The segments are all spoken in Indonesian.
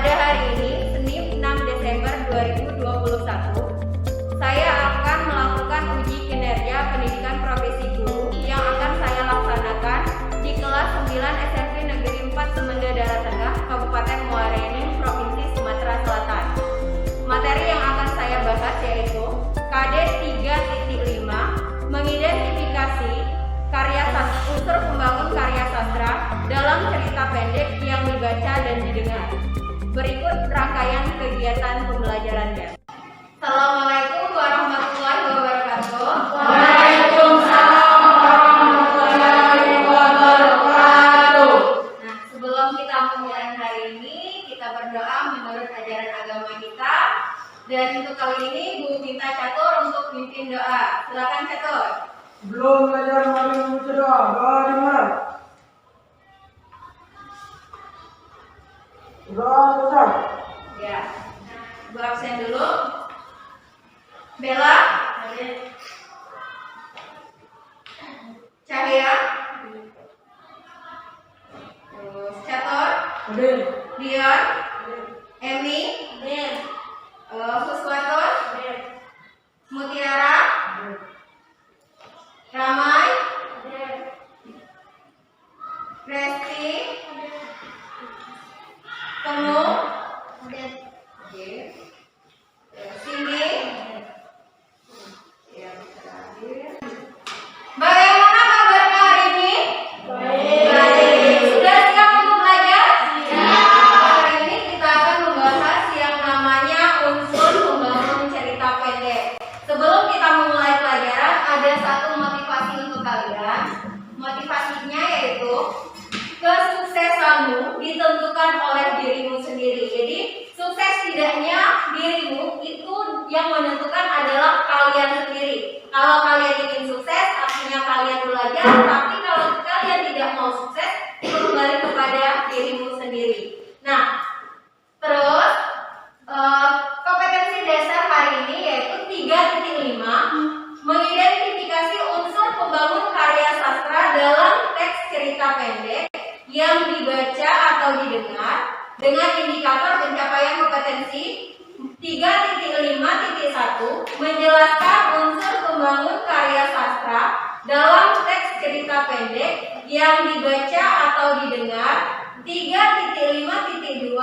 Pada hari ini, Senin 6 Desember 2021, saya akan melakukan uji kinerja pendidikan profesi guru yang akan saya laksanakan di kelas 9 SMP Negeri 4 Semenda Darat Tengah, Kabupaten Muara Enim, Provinsi Sumatera Selatan. Materi yang akan saya bahas yaitu KD 3.5, mengidentifikasi unsur pembangun karya sastra dalam cerita pendek yang dibaca dan didengar. Berikut rangkaian kegiatan pembelajarannya. Assalamualaikum warahmatullahi wabarakatuh. Waalaikumsalam warahmatullahi wabarakatuh. Nah, sebelum kita memulai hari ini, kita berdoa menurut ajaran agama kita. Dan untuk kali ini, Bu minta Catur untuk pimpin doa. Silakan Catur. Sebelum belajar mari membaca doa. Doa dimulai. Doa selesai. Ya. Bu absen dulu. Bella. Cahaya. Terus Catur. Hadir. Dion. Emi. Fuswato. Mutiara. Ramai. Resti. Temu. Cindy. Bagaimana kabarnya hari ini? Baik. Sudah siap untuk belajar? Siap. Hari ini kita akan membahas yang namanya unsur pembangun cerita pendek. Sebelum kita memulai pelajaran, ada satu motivasi untuk kalian. Motivasinya yaitu kesuksesanmu ditentukan oleh dirimu sendiri. Jadi sukses tidaknya dirimu itu yang menentukan adalah kalian sendiri. Kalau kalian ingin sukses, artinya kalian belajar. Tapi kalau kalian tidak mau sukses, itu kembali kepada dirimu sendiri. Nah, terus kompetensi dasar hari ini yaitu 3.5, mengidentifikasi unsur pembangun karya sastra dalam teks cerita pendek yang dibaca atau didengar dengan indikator pencapaian kompetensi 3.5.1, menjelaskan unsur pembangun karya sastra dalam teks cerita pendek yang dibaca atau didengar. 3.5.2,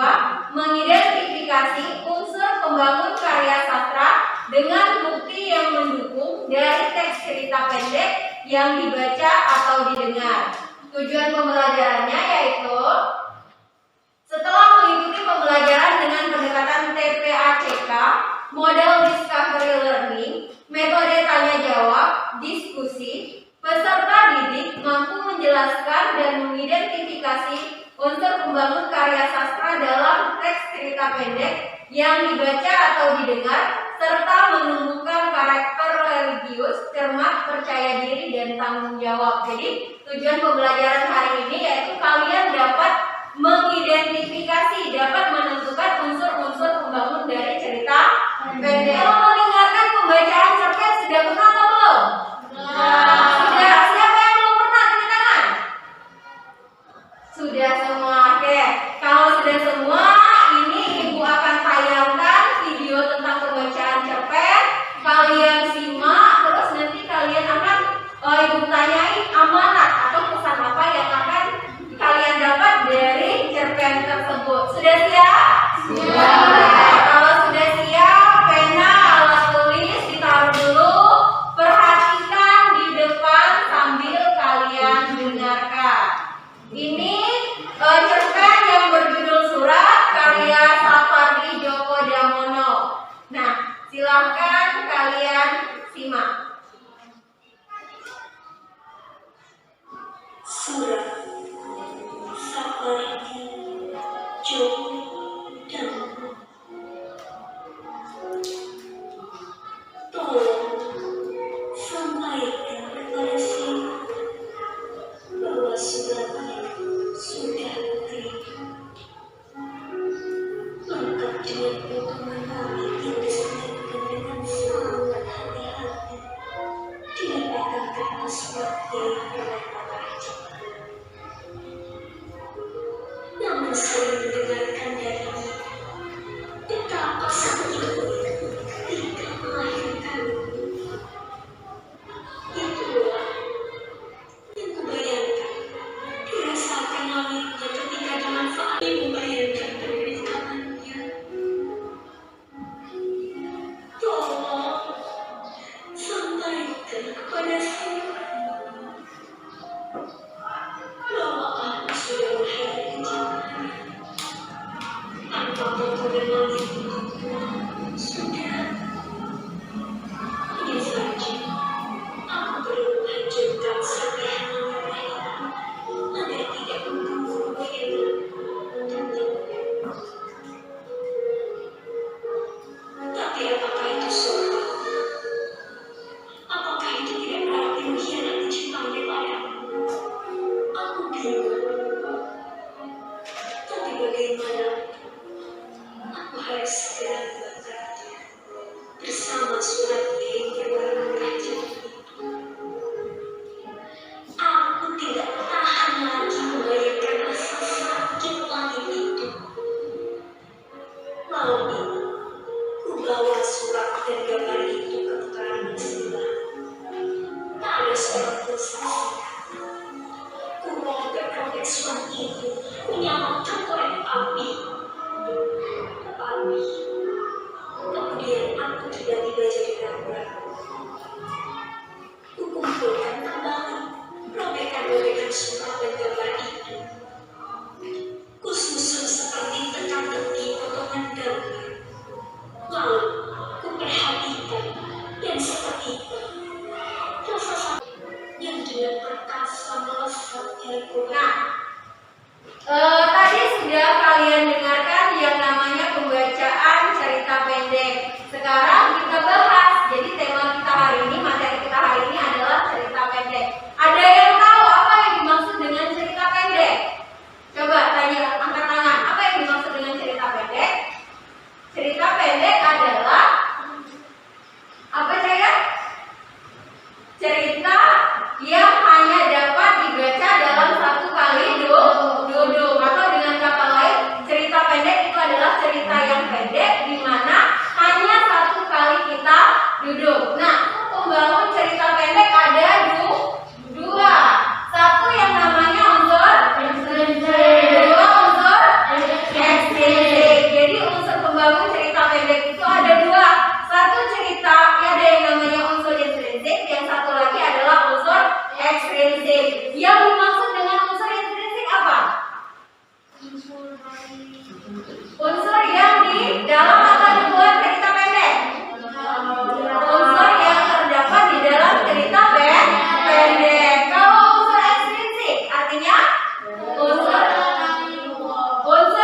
mengidentifikasi unsur pembangun karya sastra dengan bukti yang mendukung dari teks cerita pendek yang dibaca atau didengar. Tujuan pembelajarannya yaitu setelah mengikuti pembelajaran dengan pendekatan TPACK, model discovery learning, metode tanya jawab, diskusi, peserta didik mampu menjelaskan dan mengidentifikasi unsur pembangun karya sastra dalam teks cerita pendek yang dibaca atau didengar, serta menumbuhkan karakter religius, cermat, percaya diri, dan tanggung jawab. Jadi tujuan pembelajaran hari ini yaitu kalian dapat mengidentifikasi, dapat menentukan unsur-unsur pembangun dari cerita pendek. Kalau mendengarkan pembacaan cerpen sudah pernah atau belum? Sudah. Siapa yang belum pernah? Angkat tangan. Sudah semua. Oke. Kalau sudah semua, ini Ibu akan tayangkan video tentang pembacaan cerpen. Kalian simak, terus nanti kalian akan Ibu tanyai amanat atau pesan apa yang akan kalian dapat dari cerpen tersebut. Sudah siap? Siap. Kalau sudah siap, pena, alat tulis ditaruh dulu. Perhatikan di depan sambil kalian dengarkan. Ini cerpen yang berjudul Surat karya Sapardi Djoko Damono. Nah, silahkan kalian simak. Surat Sapardi Djoko Damono. Tolong sampaikan kepada saya bahwa suratnya sudah diterima, lengkap dengan potongan langit yang diselipkan dengan sangat hati-hati. Dia pegang kertas suratnya yang berwarna merah. Namun saya mendengarkan darinya tiba. Tapi bagaimana? Aku harus segera membacanya bersama suratnya yang berwarna merah jernih. Aku tidak tahan lagi membayangkan rasa sakit langit itu. Lalu ku bawa surat dan gambar itu ke pekarangan sebelah. Tak ada seorang pun saksi. Ku robek-robek surat itu, ku nyalakan korek api. Tetapi kemudian aku tiba-tiba jadi ragu-ragu. Ku kumpulkan kembali robekan-robekan surat dan gambar itu. Ku susun seperti teka-teki potongan gambar. Lalu ku perhatikan dan seketika rasa sakit yang dengan perkasa melesat dari Nah, tadi sudah kalian dengarkan yang namanya pembacaan cerita pendek. Sekarang kita bahas. Jadi tema kita hari ini, materi kita hari ini adalah cerita pendek. Ada yang tahu apa yang dimaksud dengan cerita pendek? Coba tanya, angkat tangan. Apa yang dimaksud dengan cerita pendek? Cerita pendek adalah apa saya? Cerita yang hanya dapat dibaca dalam satu kali duduk, atau dengan kata lain, cerita pendek itu adalah cerita yang pendek di mana hanya satu kali kita duduk. Nah, pembangun cerita pendek ada dua. Satu yang namanya unsur intrinsik, dua unsur ekstrinsik. Jadi unsur pembangun cerita pendek itu ada dua. Satu cerita ada yang namanya unsur intrinsik, yang satu lagi adalah unsur ekstrinsik. Yang dimaksud dengan unsur intrinsik apa? Unsur yang di dalam atau di luar cerita pendek? Unsur yang terdapat di dalam cerita pendek. Kalau unsur ekstrinsik artinya unsur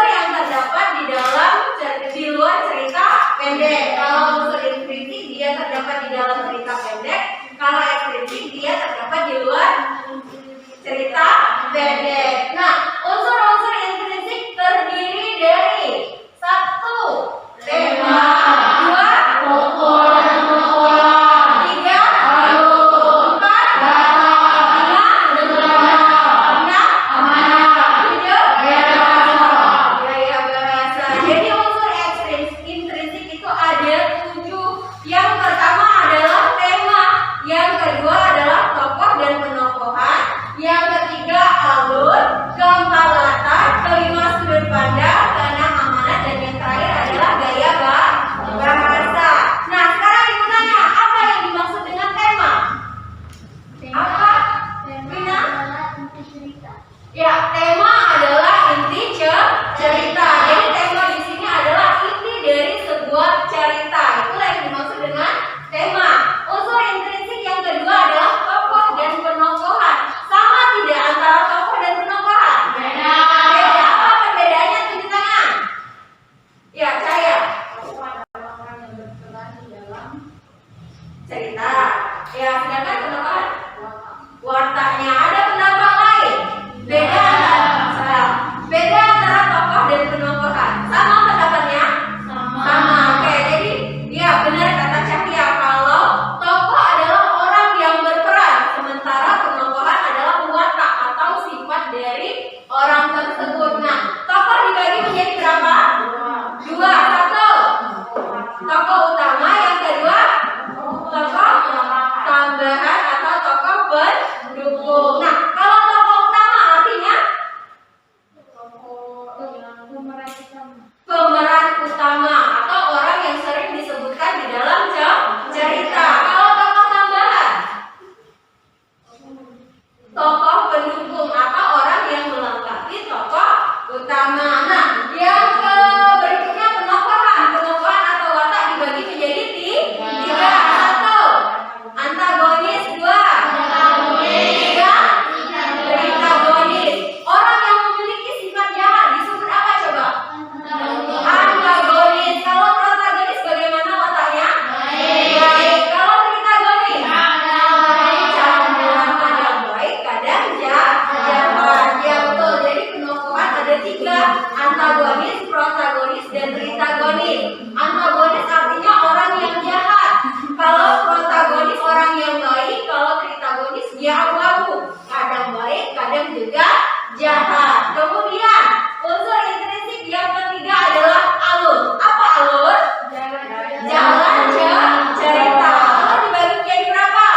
yang terdapat di dalam di luar cerita pendek. Kalau unsur intrinsik dia terdapat di dalam cerita pendek. Kalau ekstrinsik dia terdapat di luar cerita pendek. Nah, unsur-unsur intrinsik terdiri dari satu, tema, dua, tokoh dan tokoh, tiga, empat, enam, tujuh, gaya bahasa. Jadi unsur intrinsik itu ada 7. Yang pertama adalah tema, yang kedua adalah tokoh dan penokohan, yang ketiga alur, keempat latar, kelima sudut pandang, keenam amanat, dan yang terakhir adalah gaya bahasa. Nah, sekarang ibu tanya, apa yang dimaksud dengan tema? Apa? Rina? Ya, tema adalah inti cerita. Jadi tema di sini adalah inti dari sebuah cerita. Itulah yang dimaksud dengan tema. Unsur intrinsik yang kedua adalah tokoh dan penokohan. Sama tidak antara tokoh dan penokohan? Beda. Apa perbedaannya? Tunjuk tangan. Ya, saya. Tokoh adalah orang yang berperan di dalam cerita. Ya, sedangkan penokohan? Wataknya. Ada pendapat lain? Beda antara antagonis, protagonis, dan tritagonis. Antagonis artinya orang yang jahat. Kalau protagonis orang yang baik, kalau tritagonis dia abu-abu. Kadang baik, kadang juga jahat. Kemudian unsur intrinsik yang ketiga adalah alur. Apa alur? Jalan cerita. Alur dibagi menjadi berapa?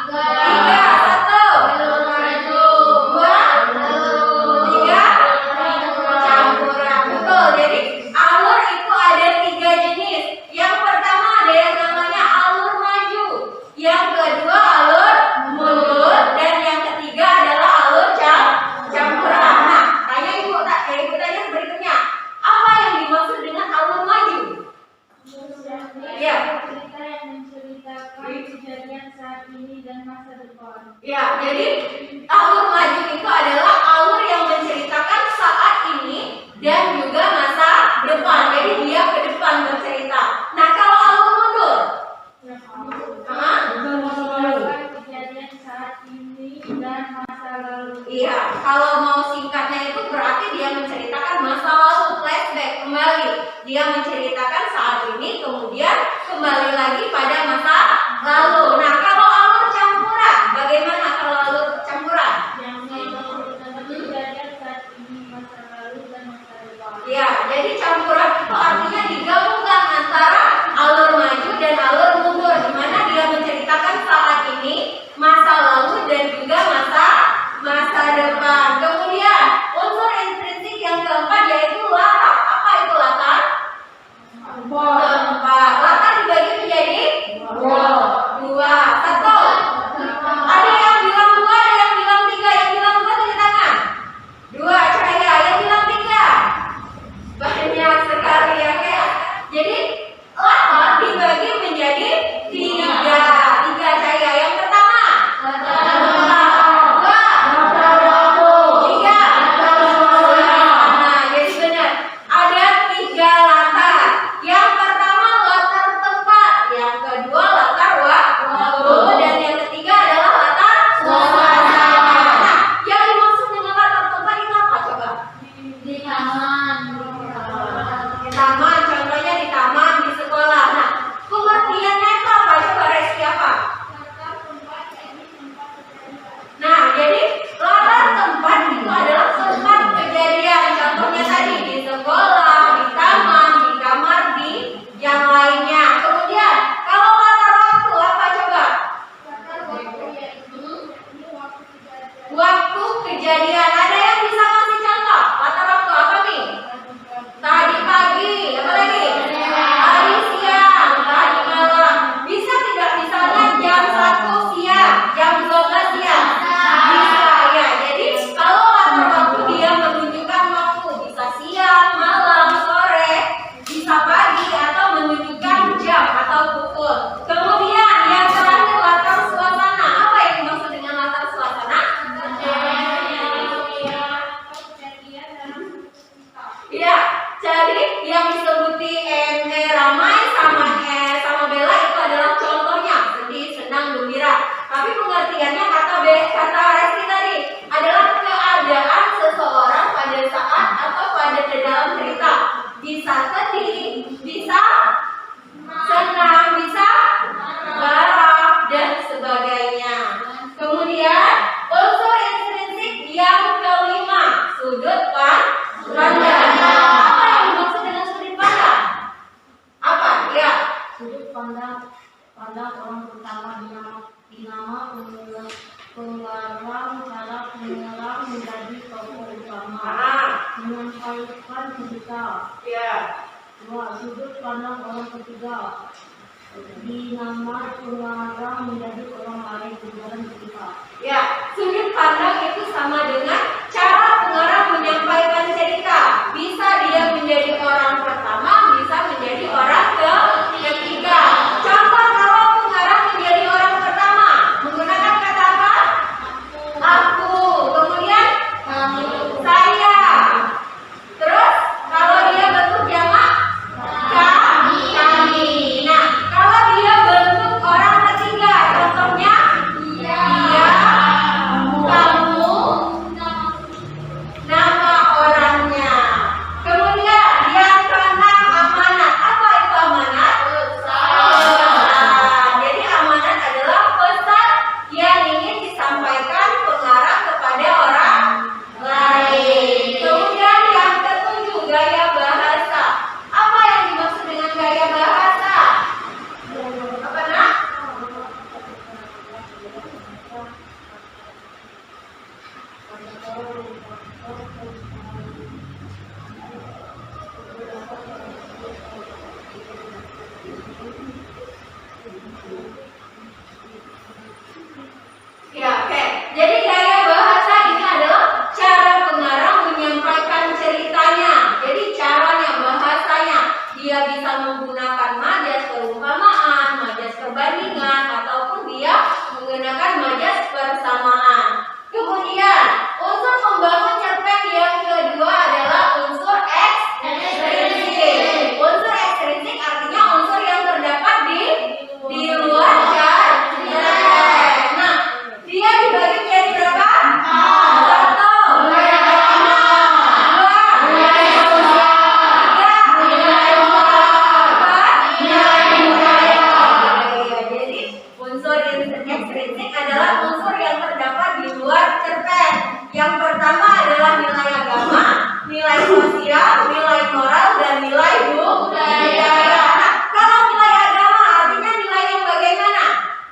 Tiga. Satu, dua, tiga, campuran. Betul. Jadi alur itu ada tiga jenis. Yang pertama ada yang namanya alur maju. Yang kedua alur mundur. Dan yang ketiga adalah alur campuran. Nah, ibu tanya berikutnya. Apa yang dimaksud dengan alur maju? Ya. Cerita yang menceritakan kejadian saat ini dan masa depan. Ya, jadi alur maju itu adalah alur yang menceritakan saat ini dan juga masa depan. Jadi dia ke depan bercerita. Nah, kalau alur mundur, Tentang masa lalu. Kejadian saat ini dan masa lalu. iya, kalau mau singkatnya itu berarti dia menceritakan masa lalu, flashback kembali. Dia menceritakan saat ini, kemudian kembali lagi pada masa lalu. Nah, kalau alur campuran, bagaimana kalau alur campuran? Yang menceritakan kejadian saat ini, masa lalu dan masa depan. Ya, jadi campuran itu artinya digabungkan antara alur maju dan alur mundur, di mana dia menceritakan saat ini, masa lalu dan juga masa depan. Kemudian unsur intrinsik yang keempat yaitu latar. Apa itu latar? Tempat. Latar dibagi menjadi dua. Satu. Ada yang bilang dua, ada yang bilang tiga. Yang bilang dua tulis tangan. Dua, Cahaya. Yang bilang tiga. Banyak sekali ya kayak. Jadi latar dibagi menjadi tiga. Tiga, Cahaya. Yang pertama. Dua. Tiga. Nah, jadi benar. Ada tiga latar. Yang pertama latar tempat, yang kedua latar waktu, dan yang ketiga adalah latar suasana. Nah, yang dimaksud dengan latar tempat itu apa coba? Di taman. Di taman, contohnya di taman, di sekolah. Nah, pengertiannya itu apa coba, Reski, apa? Nah, jadi latar tempat itu adalah tempat kejadian. Contohnya tadi di sekolah, di taman, di kamar, di yang lainnya. Kemudian kalau latar waktu apa coba? Waktu kejadian. Ada yang bisa kasih contoh? Latar waktu apa nih? Tadi pagi, apa lagi? Tadi siang, tadi malam. Bisa tidak misalnya jam 1 siang, jam 12 siang? Bisa ya. Jadi kalau latar waktu dia menunjukkan waktu, bisa siang, malam, sore, bisa pagi atau menunjukkan jam atau pukul. Kemudian yang terakhir latar suasana. Apa yang dimaksud dengan latar suasana? Iya, jadi yang disebuti ramai sama Bella itu adalah contohnya sedih, senang, gembira. Tapi pengertiannya kata Reski tadi adalah keadaan seseorang pada saat atau pada dalam cerita. Bisa sedih, bisa senang, bisa marah dan sebagainya. Kemudian unsur intrinsik yang kelima, sudut pandang. Apa yang dimaksud dengan sudut pandang? Apa? Ya. Sudut pandang orang pertama dinama pengarang cara pengarang menjadi tokoh utama menyampaikan cerita. Ya. Dua, sudut pandang orang ketiga dinama pengarang menjadi orang lain dalam cerita. Ya, sudut pandang itu sama dengan cara pengarang menyampaikan cerita. Bisa dia menjadi orang pertama, bisa menjadi orang ketiga. Contoh kalau pengarang menjadi orang pertama, menggunakan kata apa? Aku. Kemudian saya. Terus kalau dia bentuk jamak, kami. Nah, kalau dia bentuk orang ketiga, contohnya dia, kamu, Ya, oke. Jadi gaya bahasa ini adalah cara pengarang menyampaikan ceritanya. Jadi caranya, bahasanya, dia bisa menggunakan majas perumpamaan, majas perbandingan, ataupun dia menggunakan majas persamaan. Kemudian, unsur pembangun cerpen yang kedua adalah unsur ekstrinsik. Unsur ekstrinsik artinya unsur yang terdapat di luar cerpen. Nah, dia dibagi menjadi berapa? Satu, nilai agama. Dua, nilai sosial. Tiga, nilai moral. Empat, nilai budaya. Ya, jadi unsur ekstrinsik adalah unsur yang terdapat di luar cerpen. Yang pertama adalah nilai agama, nilai sosial, nilai moral, dan nilai budaya. Nah, kalau nilai agama artinya nilai yang bagaimana?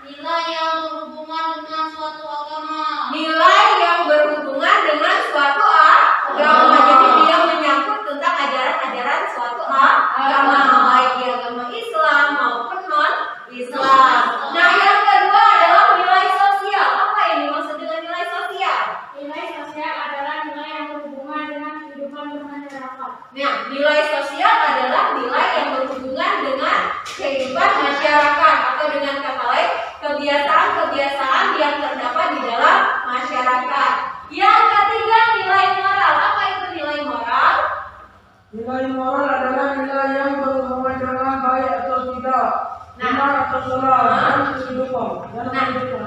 Nilai yang berhubungan dengan suatu agama. Nilai yang berhubungan dengan suatu agama. Jadi dia menyangkut tentang ajaran-ajaran suatu agama, baik di agama Islam maupun non-Islam. Nah, yang kedua adalah nilai sosial. Apa yang dimaksud dengan nilai sosial? Nilai sosial adalah nilai yang berhubungan dengan kehidupan bermasyarakat. Nah, nilai sosial adalah nilai yang berhubungan dengan kehidupan masyarakat, atau dengan kata lain, kebiasaan-kebiasaan yang terdapat di dalam masyarakat. Yang ketiga, nilai moral. Apa itu nilai moral? Nilai moral adalah nilai yang berhubungan dengan baik atau tidak, benar atau salah, dan kehidupan.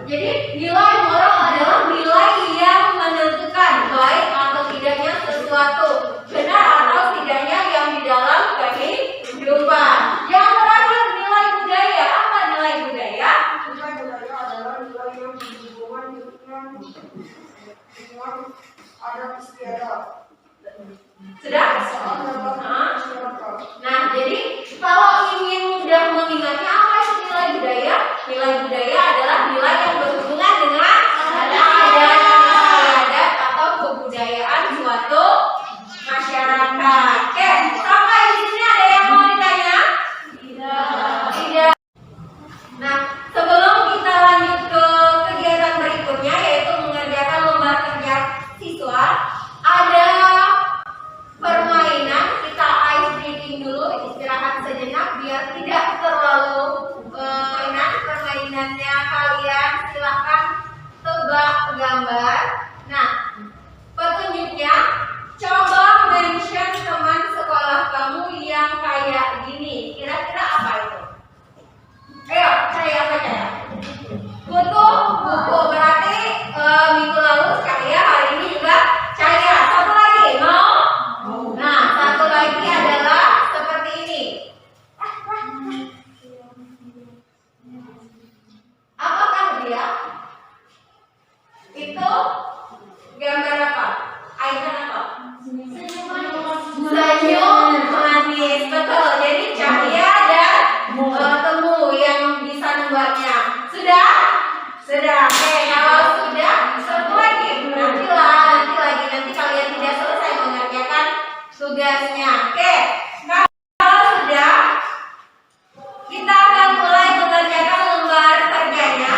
Jadi nilai moral adalah nilai yang menentukan baik atau tidaknya sesuatu, benar atau tidaknya yang di dalam kehidupan. Yang terakhir, nilai budaya. Apa nilai budaya? Nilai budaya adalah nilai yang berhubungan dengan adat istiadat. Sudah? Nah, jadi kalau ingin mudah mengingatnya, apa itu nilai budaya? Nilai budaya adalah nilai yang berhubungan dengan adat atau kebudayaan suatu masyarakat. Oke, sampai di sini ada yang mau ditanya? Tidak. Nah, sebelum kita lanjut ke kegiatan berikutnya, yaitu mengerjakan lembar kerja siswa, ada permainan. Kita ice breaking dulu, istirahat sejenak biar tidak terlalu permainannya. Kalian silahkan tebak gambar. Nah, petunjuknya, coba mention teman sekolah kamu yang kayak gini. Kira-kira apa itu? Ayo, cari apa ya? Buku. Berarti minggu lalu Cahaya, hari ini juga Cahaya. Satu lagi, mau? Nah, satu lagi adalah seperti ini. Apakah dia? Itu gambar apa? Icon apa? Senyum manis. Betul. Jadi Cahaya dan Temu yang bisa nembarnya. Sudah? Sudah. Oke, kalau sudah, satu lagi. Nanti kalian tidak selesai mengerjakan tugasnya. Oke. Kalau sudah, kita akan mulai mengerjakan lembar kerjanya.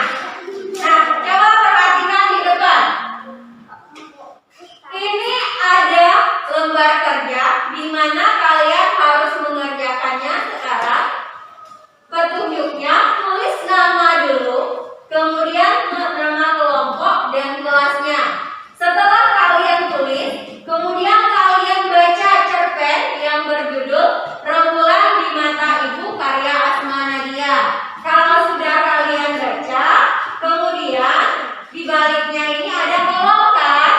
Nah, coba perhatikan di depan. Ini ada lembar kerja di mana kalian harus mengerjakannya sekarang. Petunjuknya, tulis nama dulu, kemudian nama kelompok dan kelasnya. Setelah kalian tulis, kemudian kalian baca cerpen yang berjudul Rembulan di Mata Ibu karya Asma Nadia. Kalau sudah kalian baca, kemudian di baliknya ini ada kolom kan?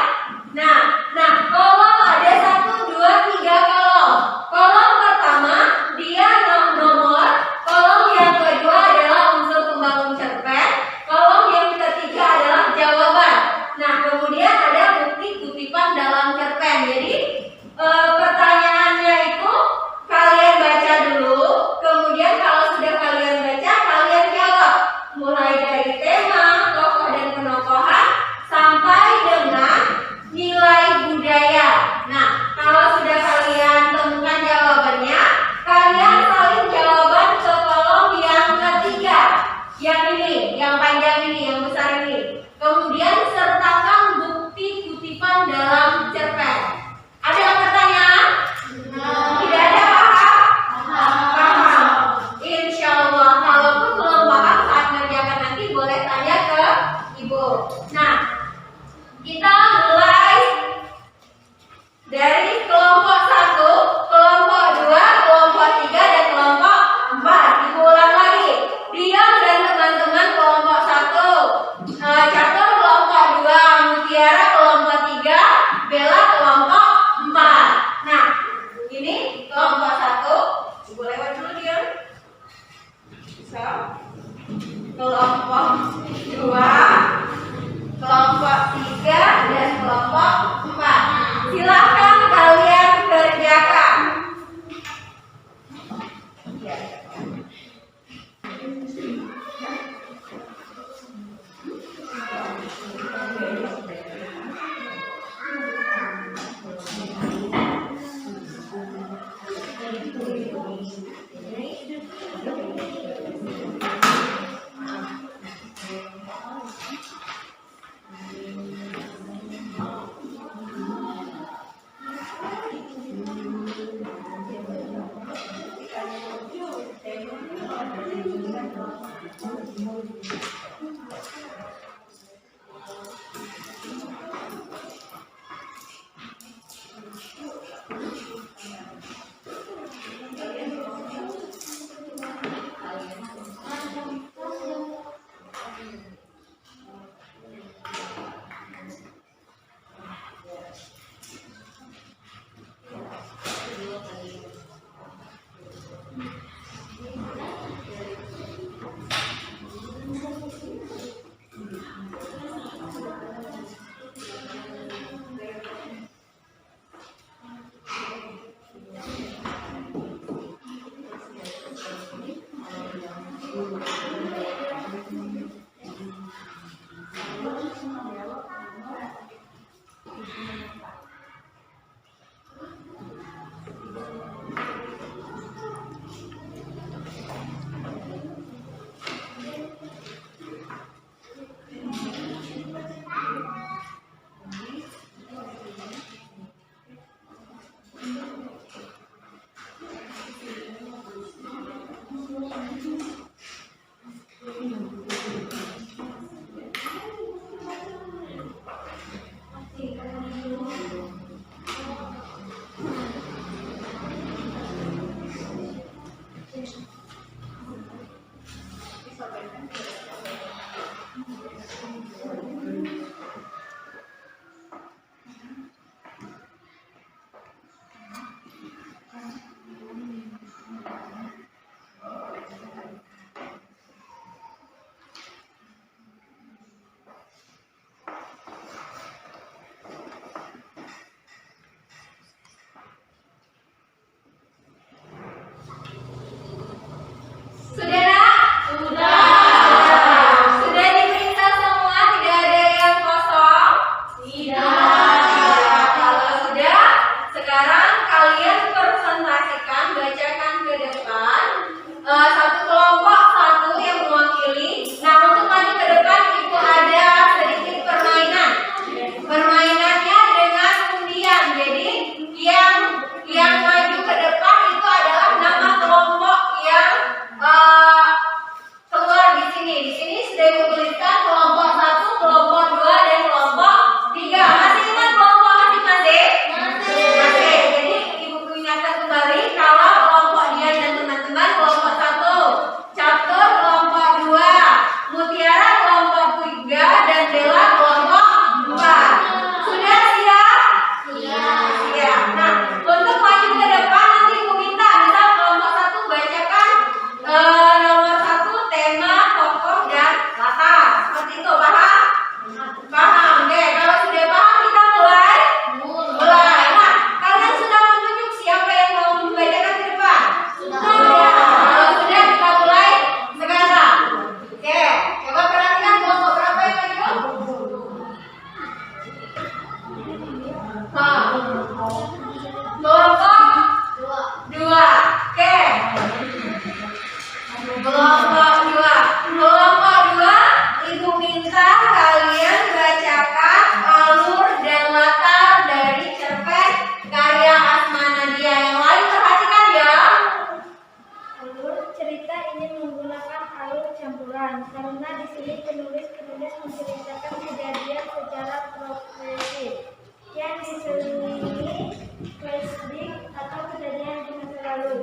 Nah, kolom ada 1, 2, Silahkan kalian kerjakan. Ya. Sudah nak? Sudah diperiksa semua, tidak ada yang kosong? Tidak. Kalau sudah, sekarang kalian presentasikan, bacakan ke depan. Satu kelompok, satu yang mewakili. Nah, untuk maju ke depan, Ibu ada sedikit permainan. Permainannya dengan undian. Jadi, yang maju ke depan itu adalah nama kelompok yang keluar di sini. Di sini sudah Ibu tuliskan kelompok 1, kelompok 2, dan kelompok 3. Masih ingat kelompok masing-masing? Masih. Jadi Ibu ingatkan kembali kalau kelompok dia dan teman-teman kelompok 1, catur kelompok 2, mutiara kelompok 3, dan Bella kelompok 4. Sudah siap? Siap. Nah, untuk maju ke depan nanti Ibu minta misal kelompok 1 bacakan nomor 1 tema, tokoh, dan latar. Seperti itu, paham? Paham. Oke, kalau sudah paham kita mulai. Nah, kalian sudah menunjuk siapa yang mau membacakan di depan? Kalau sudah kita mulai sekarang. Oke, coba perhatikan kelompok berapa yang maju? Kelompok 2. Oke. Kelompok 2. Kelompok 2, Ibu minta kalian bacakan alur dan latar dari cerpen karya Asma Nadia. Yang lain perhatikan ya. Alur cerita ini menggunakan alur campuran karena di sini penulis menceritakan kejadian secara progresif yang diselingi flashback atau kejadian di masa lalu.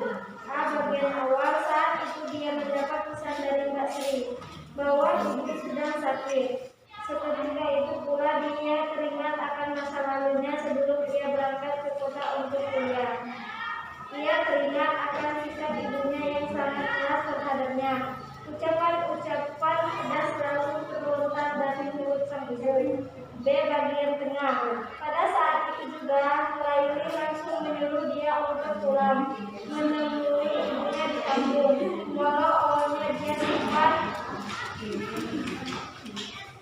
Bagian awal saat itu dia mendapat pesan dari Mbak Sri bahwa ibu sedang sakit. Seketika itu pula dia teringat akan masa lalunya sebelum ia berangkat ke kota untuk kuliah. Ia teringat akan sikap ibunya yang sangat keras terhadapnya. Ucapan-ucapan pedas selalu terlontar dari mulut sang ibu. B. Bagian tengah. Pada saat itu juga pulang menemui ibunya di kampung. Walau awalnya dia sempat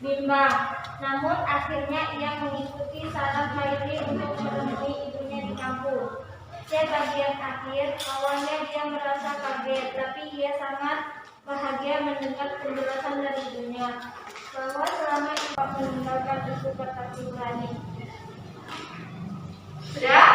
bimbang, namun akhirnya ia mengikuti saran Khairi untuk menemui ibunya di kampung. Sebagian akhir, awalnya dia merasa kaget, tapi ia sangat bahagia mendengar penjelasan dari ibunya bahwa selama ia meninggalkan ibu berkati berani. Sudah?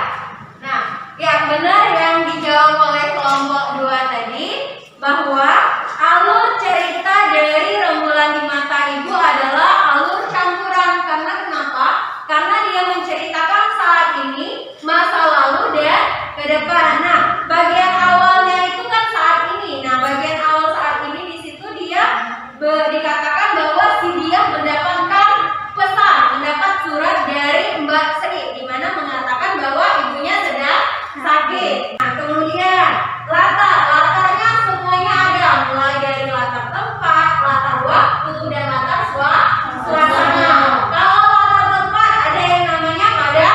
Nah, yang benar yang dijawab oleh kelompok 2 tadi, bahwa alur cerita dari rembulan di mata ibu adalah alur campuran. Karena kenapa? Karena dia menceritakan saat ini, masa lalu, dan ke depan. Nah, bagian awalnya itu kan saat ini. Nah, bagian awal saat ini di situ dia dikatakan bahwa si dia mendapatkan pesan, mendapat surat dari Mbak Sri, di mana mengatakan bahwa ibunya sedang sakit. Nah, kemudian latarnya semuanya ada, mulai dari latar tempat, latar waktu, dan latar suasana. Kalau latar tempat ada yang namanya pada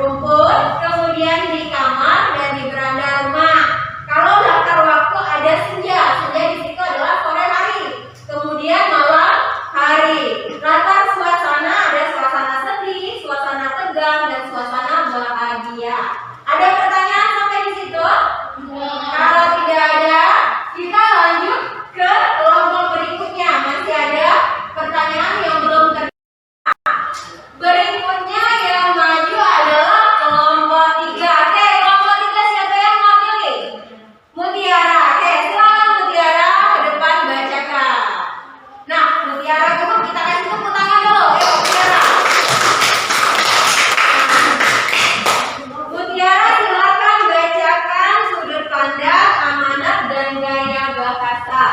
rumput, kemudian di kamar dan di beranda rumah. Kalau latar waktu ada senja di situ adalah sore hari, kemudian malam hari. Latar suasana ada suasana sedih, suasana tegang, dan suasana bahagia. Ada pertanyaan sampai di situ? Kalau tidak ada, kita lanjut ke kelompok berikutnya. Masih ada pertanyaan yang belum berikutnya yang maju adalah kelompok 3. Oke, kelompok 3 siapa yang mewakili? Mutiara. Oke, silakan Mutiara ke depan bacakan. Nah, Mutiara dulu kita kasih tepuk tangan dulu. Ayo Mutiara. Mutiara silakan bacakan sudut pandang, amanat, dan gaya bahasa.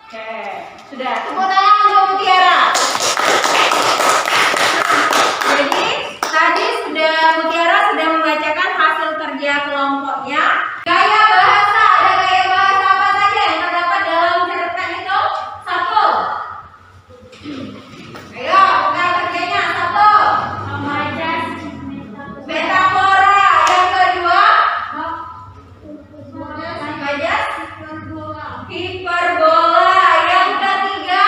Oke, sudah. Tepuk tangan untuk Mutiara. Jadi tadi Mutiara sudah membacakan hasil kerja kelompoknya. Gaya bahasa, ada gaya bahasa apa saja yang terdapat dalam cerpen itu? 1. Ayo, buka kerjanya. 1. Metafora. Yang kedua, majas hiperbola. Yang ketiga,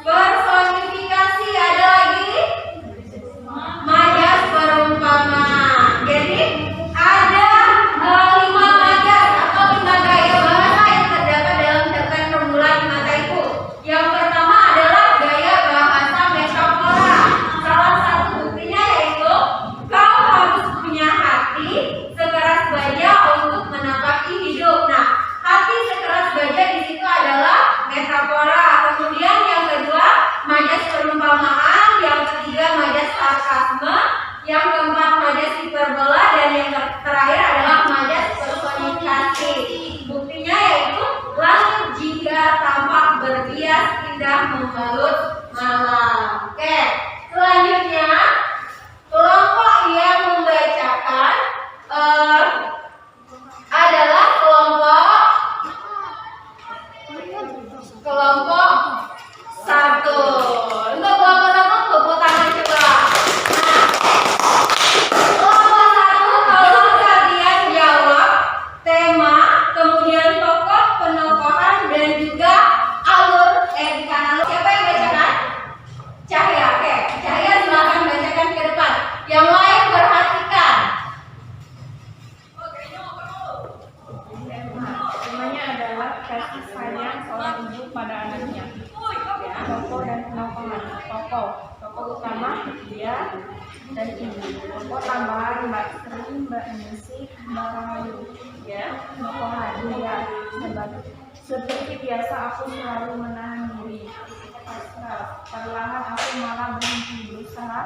personifikasi. Ada lagi majas perumpamaan. Jadi ada 5 majas atau 5 gaya bahasa yang terdapat dalam cerpen Rembulan di Mata Ibu. Yang pertama adalah gaya bahasa metafora. Salah satu buktinya yaitu kau harus punya hati sekeras baja untuk menapaki hidup. Nah, hati sekeras baja di situ adalah metafora. Kemudian yang kedua, majas perumpamaan. Yang ketiga, majas sarkasme. Yang keempat, majas hiperbola. Dan yang terakhir adalah majas personifikasi. Buktinya yaitu langit jika tampak berbias indah membalut malam. Oke, selanjutnya kelompok yang membacakan adalah kelompok 1. Untuk kelompok 1 tepuk tangan coba. Kelompok 1, kalau kalian jawab tema, kemudian tokoh, penokohan, dan juga alur alur. Siapa yang bacakan? Cahya. Oke, Cahya silakan bacakan ke depan. Yang lain perhatikan. Temanya adalah kasih sayang seorang ibu pada anaknya. Ya, tokoh dan penokohan. Tokoh utama dia dan ibu. Tokoh tambahan Mbak Sri, Mbak Nisi, Mbak Rahayu. Ya, penokohan dia. Seperti biasa aku selalu menahan diri. Pasrah. Perlahan aku malah berhenti berusaha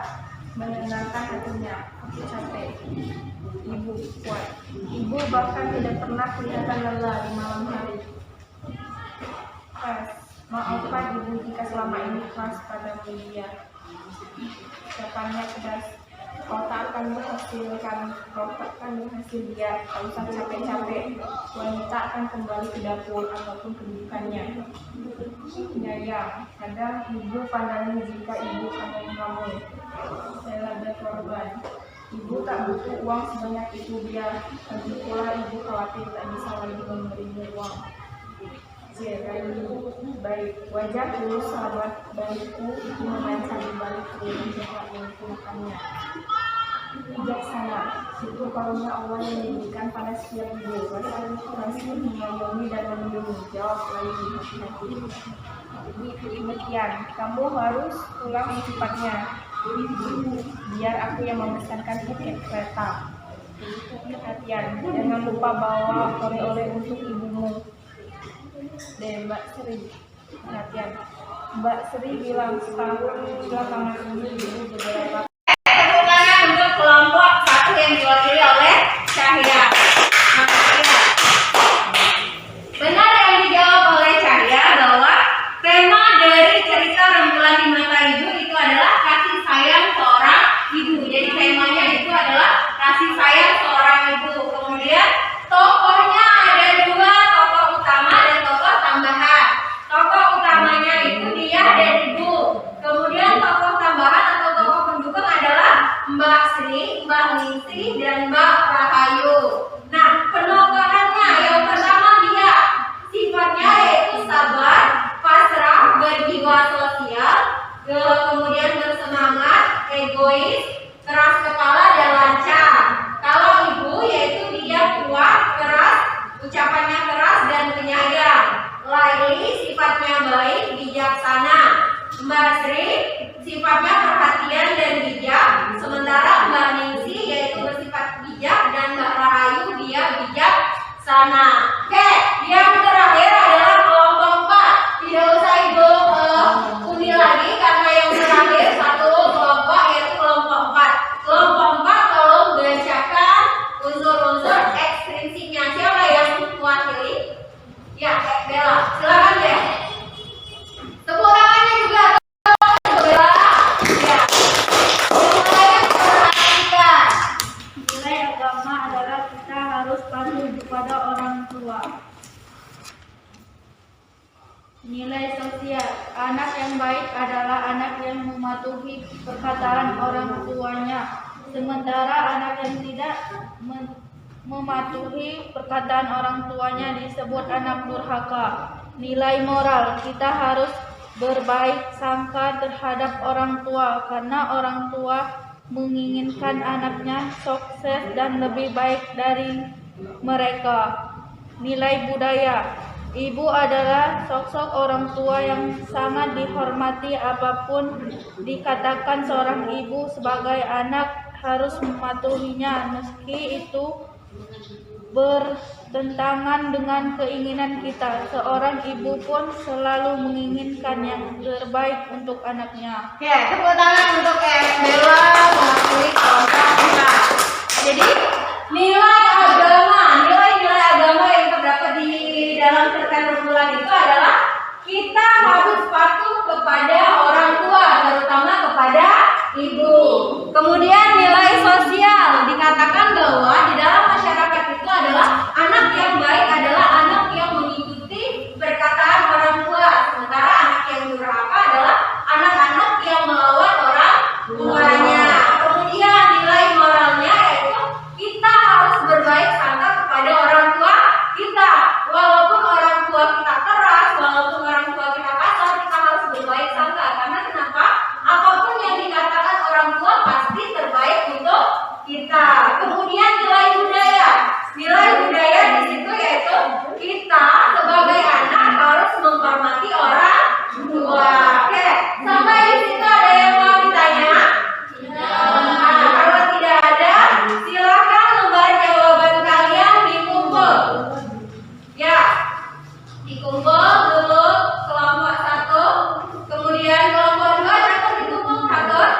menenangkan hatinya. Aku capek. Ibu kuat. Ibu bahkan tidak pernah kelihatan lelah di malam hari. Maafkan ibu jika selama ini keras pada dia. Ucapannya pedas Kau tak akan berhasil dia, tak usah capek-capek. Wanita akan kembali ke dapur ataupun kedudukannya. Penyayang, kadang ibu pandangi jika ibu kandung kamu. Saya berkorban. Ibu tak butuh uang sebanyak itu dia, lagi pula ibu khawatir tak bisa lagi memberimu uang. Baik, wajah tulus sahabat baikku itu memancar di balik keliling jahat yang digunakannya. Bijaksana, itu karunia Allah yang diberikan pada setiap ibu. Masih mengayomi dan melindungi, jawab lagi hati-hati. Demikian, kamu harus pulang secepatnya. Biar aku yang memesankan tiket kereta. Perhatian, jangan lupa bawa oleh-oleh untuk ibumu. Dan Mbak Sri, perhatian, Mbak Sri bilang setahun belakangan ini ibu beberapa. Tepuk tangan untuk kelompok 1 yang diwakili oleh Cahya. Cahya. Benar yang dijawab oleh Cahya bahwa tema dari cerita Rembulan di Mata Ibu itu adalah kasih sayang seorang ibu. Jadi temanya itu adalah kasih sayang seorang ibu. Kemudian tokohnya ada 2 tokoh utama dan tokoh tambahan. Tokoh utamanya itu dia dan ibu. Kemudian tokoh tambahan atau tokoh pendukung adalah Mbak Sri, Mbak Ningsih, dan Mbak Rahayu. Nah, penokohannya yang pertama dia sifatnya yaitu sabar, pasrah, berjiwa sosial, kemudian bersemangat, egois, keras kepala, dan lancar. Kalau ibu yaitu dia kuat, keras, ucapannya keras dan penyayang. Laili sifatnya baik, bijaksana. Mbak Sri sifatnya perhatian dan bijak. Sementara Mbak Ningsih yaitu bersifat bijak dan Mbak Rahayu dia bijaksana. Oke, yang terakhir adalah kelompok 4. Tidak usah ibu undi lagi karena yang terakhir 1 kelompok yaitu kelompok 4. Kelompok 4 tolong bacakan unsur-unsur ekstrinsiknya. Siapa yang mewakili? Ya, Bella, silakan deh. Tepuk tangannya juga. Bella. Ya. Mulai perhatikan. Nilai agama adalah kita harus patuh kepada orang tua. Nilai sosial, anak yang baik adalah anak yang mematuhi perkataan orang tuanya. Sementara anak yang tidak mematuhi perkataan orang tuanya disebut anak durhaka. Nilai moral, kita harus berbaik sangka terhadap orang tua karena orang tua menginginkan anaknya sukses dan lebih baik dari mereka. Nilai budaya, ibu adalah sosok orang tua yang sangat dihormati. Apapun dikatakan seorang ibu sebagai anak harus mematuhinya meski itu bertentangan dengan keinginan kita. Seorang ibu pun selalu menginginkan yang terbaik untuk anaknya. Oke, tepuk tangan untuk Bella mewakili kelompok 4. Jadi nilai agama yang terdapat di dalam cerpen Rembulan itu adalah kita harus patuh kepada orang tua, terutama kepada ibu. Kemudian nilai sosial dikatakan bahwa di dalam masyarakat itu adalah anak yang baik adalah anak yang mengikuti perkataan orang tua, sementara anak yang durhaka adalah anak-anak yang melawan orang tuanya. Kemudian nilai moralnya yaitu kita harus berbaik sangka kepada orang tua kita. Walaupun orang tua kita keras, walaupun orang tua kita kasar, kita harus berbaik sangka. Karena kenapa? Apapun yang dikatakan orang tua pasti terbaik untuk kita. Kemudian nilai budaya. Nilai budaya di situ yaitu kita sebagai anak harus menghormati orang tua. Oke, sampai di situ ada yang mau ditanya? Nah, kalau tidak ada, silakan lembar jawaban kalian dikumpul. Ya, dikumpul dulu kelompok 1, kemudian kelompok 2 catat dikumpul catat,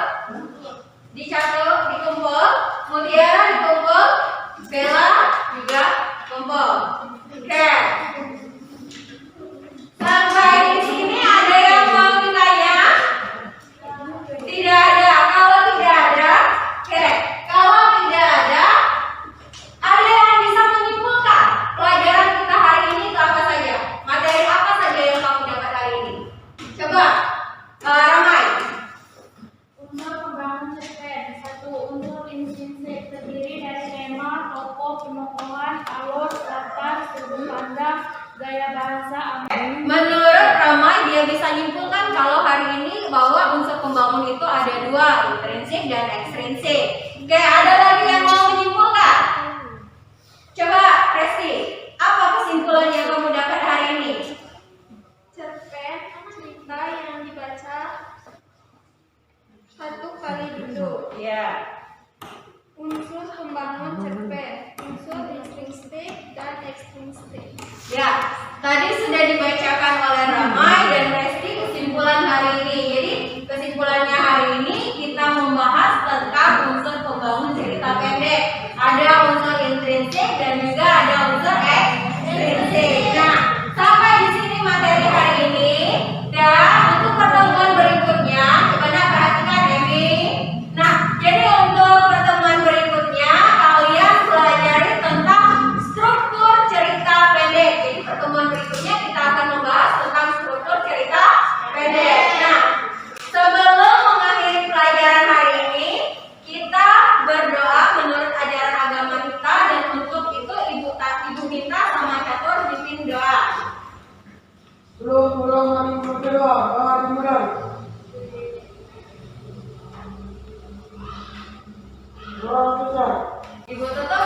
dicatat dikumpul, kemudian dikumpul, Bella juga kumpul. Oke. Sampai di sini ada yang mau ditanya? Tidak ada. Kalau tidak ada, oke. Rasa aman. Menurut Ramai, dia bisa nyimpulkan kalau hari ini bahwa unsur pembangun itu ada dua, intrinsik dan ekstrinsik. Oke, ada lagi yang mau menyimpulkan? Coba, Resti, apa kesimpulan yang kamu dapat hari ini? Cerpen cerita yang dibaca satu kali dulu. Ya. Unsur pembangun cerpen, unsur intrinsik dan ekstrinsik. Ya, tadi sudah dibacakan oleh Ramai dan Resti kesimpulan hari ini. Jadi, kesimpulannya hari ini kita membahas tentang unsur pembangun cerita pendek. Ada unsur intrinsik dan juga ada unsur ekstrinsik. Nah, sampai di sini materi hari ini. Dan untuk pertemuan berikutnya, coba perhatikan Emi. Nah, jadi untuk pertemuan berikutnya kalian pelajari tentang struktur cerita pendek. Jadi pertemuan berikutnya kita akan membahas tentang struktur cerita pendek. Nah, sebelum mengakhiri pelajaran hari ini, kita berdoa menurut ajaran agama kita dan untuk itu Ibu Minta sama Catur bikin doa. Belum mari berdoa, mari dimulai. Doa besar. Ibu Toto